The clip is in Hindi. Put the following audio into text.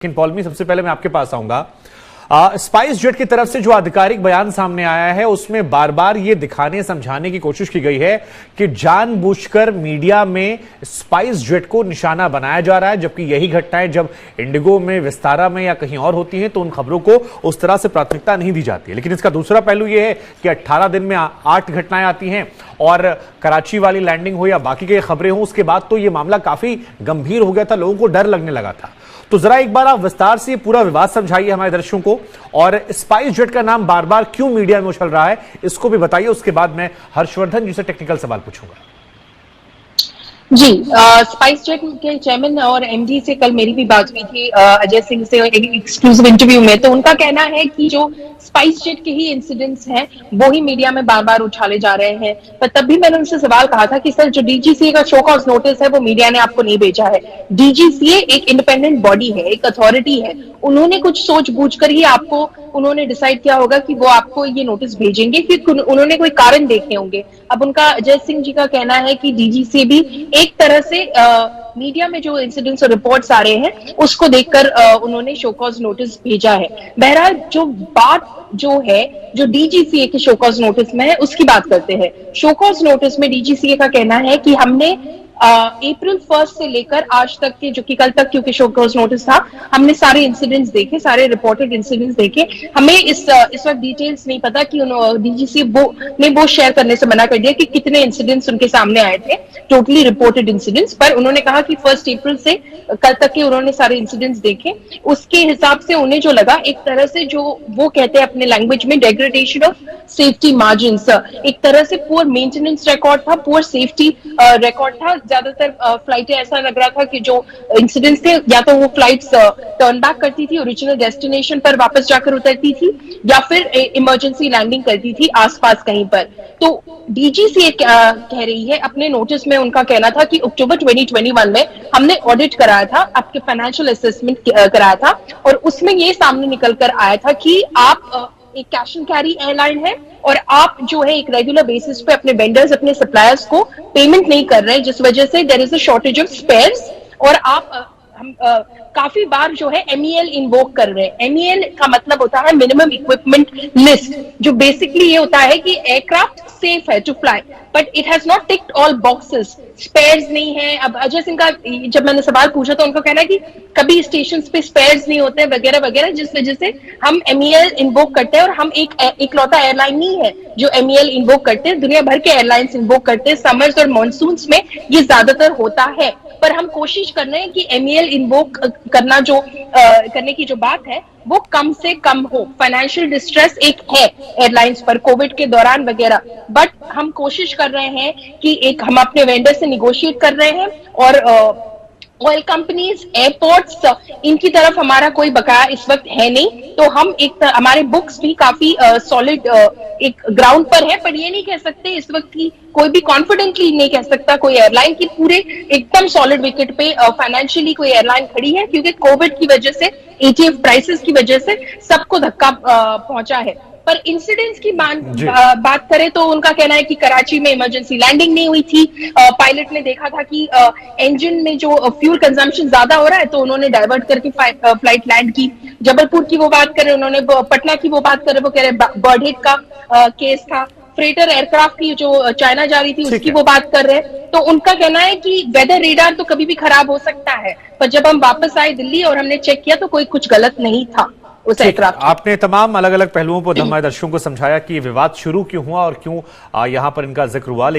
लेकिन पॉलमी, सबसे पहले मैं आपके पास आऊंगा। स्पाइस जेट की तरफ से जो आधिकारिक बयान सामने आया है उसमें बार बार यह दिखाने समझाने की कोशिश की गई है कि जानबूझकर मीडिया में स्पाइस जेट को निशाना बनाया जा रहा है, जबकि यही घटनाएं जब इंडिगो में, विस्तारा में या कहीं और होती हैं तो उन खबरों को उस तरह से प्राथमिकता नहीं दी जाती है। लेकिन इसका दूसरा पहलू यह है कि 18 दिन में 8 घटनाएं आती हैं और कराची वाली लैंडिंग हो या बाकी की खबरें हो, उसके बाद तो यह मामला काफी गंभीर हो गया था, लोगों को डर लगने लगा था। तो जरा एक बार आप विस्तार से पूरा विवाद समझाइए हमारे दर्शकों को, और स्पाइस जेट का नाम बार बार क्यों मीडिया में उछल रहा है इसको भी बताइए। उसके बाद मैं हर्षवर्धन जी से टेक्निकल सवाल पूछूंगा। जी, स्पाइस जेट के चेयरमैन और एमडी से कल मेरी भी बात हुई थी अजय सिंह से एक एक्सक्लूसिव इंटरव्यू में। तो उनका कहना है कि जो स्पाइस जेट के ही इंसिडेंट्स हैं वो ही मीडिया में बार बार उछाले जा रहे हैं। पर तब भी मैंने उनसे सवाल कहा था कि सर, जो डीजीसीए का शो कॉज नोटिस है वो मीडिया ने आपको नहीं भेजा है। डीजीसीए एक इंडिपेंडेंट बॉडी है, एक अथॉरिटी है, उन्होंने कुछ सोच बूझ कर ही आपको उन्होंने डिसाइड किया होगा कि वो आपको ये नोटिस भेजेंगे, फिर उन्होंने कोई कारण देखे होंगे। अब उनका अजय सिंह जी का कहना है कि डीजीसीए भी एक तरह से मीडिया में जो इंसिडेंट्स और रिपोर्ट्स आ रहे हैं उसको देखकर उन्होंने शो कॉज नोटिस भेजा है। बहरहाल जो बात जो है, जो डीजीसीए के शो कॉज नोटिस में है उसकी बात करते हैं। शो कॉज नोटिस में डीजीसीए का कहना है कि हमने अप्रैल 1 से लेकर आज तक के, जो कि कल तक क्योंकि शो कॉज नोटिस था, हमने सारे इंसिडेंट्स देखे, सारे रिपोर्टेड इंसिडेंट्स देखे। हमें इस वक्त डिटेल्स नहीं पता कि डीजीसी ने वो शेयर करने से मना कर दिया कि कितने इंसिडेंट्स उनके सामने आए थे, टोटली रिपोर्टेड इंसिडेंट्स। पर उन्होंने कहा कि 1 अप्रैल से कल तक के उन्होंने सारे इंसिडेंट्स देखे। उसके हिसाब से उन्हें जो लगा, एक तरह से जो वो कहते हैं अपने लैंग्वेज में, डेग्रेडेशन ऑफ सेफ्टी मार्जिन्स, एक तरह से पुअर मेंटेनेंस रिकॉर्ड था, पुअर सेफ्टी रिकॉर्ड था। ज्यादातर फ्लाइटें ऐसा लग रहा था कि जो इंसिडेंट्स थे, या तो वो फ्लाइट्स टर्न बैक करती थी, ओरिजिनल डेस्टिनेशन पर वापस जाकर उतरती थी, या फिर इमरजेंसी लैंडिंग करती थी आसपास कहीं पर। तो डीजीसीए कह रही है अपने नोटिस में, उनका कहना था कि अक्टूबर 2021 में हमने ऑडिट कराया था, आपके फाइनेंशियल असेसमेंट कराया था, और उसमें ये सामने निकल कर आया था कि आप एक कैश एंड कैरी एयरलाइन है और आप जो है एक रेगुलर बेसिस पे अपने वेंडर्स, अपने सप्लायर्स को पेमेंट नहीं कर रहे हैं, जिस वजह से there is a shortage of spares. और आप हम काफी बार जो है MEL इन्वोक कर रहे हैं। MEL का मतलब होता है मिनिमम इक्विपमेंट लिस्ट, जो बेसिकली ये होता है कि एयरक्राफ्ट सेफ है to fly, but it has not ticked all boxes, spares नहीं है। अब अजय सिंह का जब मैंने सवाल पूछा तो उनका कहना है कि कभी स्टेशन पे स्पेयर्स नहीं होते वगैरह वगैरह, जिस वजह से हम MEL इन्वोक करते हैं। और हम एक लौता एयरलाइन नहीं है जो MEL इन्वोक करते हैं, दुनिया भर के एयरलाइंस इन्वोक करते हैं। समर्स और मॉनसून्स में ये ज्यादातर होता है, पर हम कोशिश कर रहे हैं कि MEL इन्वोक करना जो करने की जो बात है वो कम से कम हो। फाइनेंशियल डिस्ट्रेस एक है एयरलाइंस पर कोविड के दौरान वगैरह, बट हम कोशिश कर रहे हैं कि एक हम अपने वेंडर से निगोशिएट कर रहे हैं, और ऑयल कंपनीज, एयरपोर्ट्स, इनकी तरफ हमारा कोई बकाया इस वक्त है नहीं। तो हम हमारे बुक्स भी काफी सॉलिड एक ग्राउंड पर है, पर ये नहीं कह सकते इस वक्त की, कोई भी कॉन्फिडेंटली नहीं कह सकता कोई एयरलाइन की पूरे एकदम सॉलिड विकेट पे फाइनेंशियली कोई एयरलाइन खड़ी है, क्योंकि कोविड की वजह से, ATF प्राइसेस की वजह से सबको धक्का पहुंचा है। पर इंसिडेंट्स की बात करें तो उनका कहना है कि कराची में इमरजेंसी लैंडिंग नहीं हुई थी। पायलट ने देखा था कि इंजन में जो फ्यूल कंजम्पशन ज्यादा हो रहा है, तो उन्होंने डाइवर्ट करके फ्लाइट लैंड की। जबलपुर की वो बात करें उन्होंने, पटना की वो बात करें, वो कह रहे बर्ड हिट का केस था। फ्रेटर एयरक्राफ्ट की जो चाइना जा रही थी उसकी वो बात कर रहे हैं। तो उनका कहना है कि वेदर रेडार तो कभी भी खराब हो सकता है, पर जब हम वापस आए दिल्ली और हमने चेक किया तो कोई कुछ गलत नहीं था उस एयरक्राफ्ट। आपने तमाम अलग अलग पहलुओं पर हमारे दर्शकों को समझाया कि विवाद शुरू क्यों हुआ और क्यों यहाँ पर इनका जिक्र हुआ।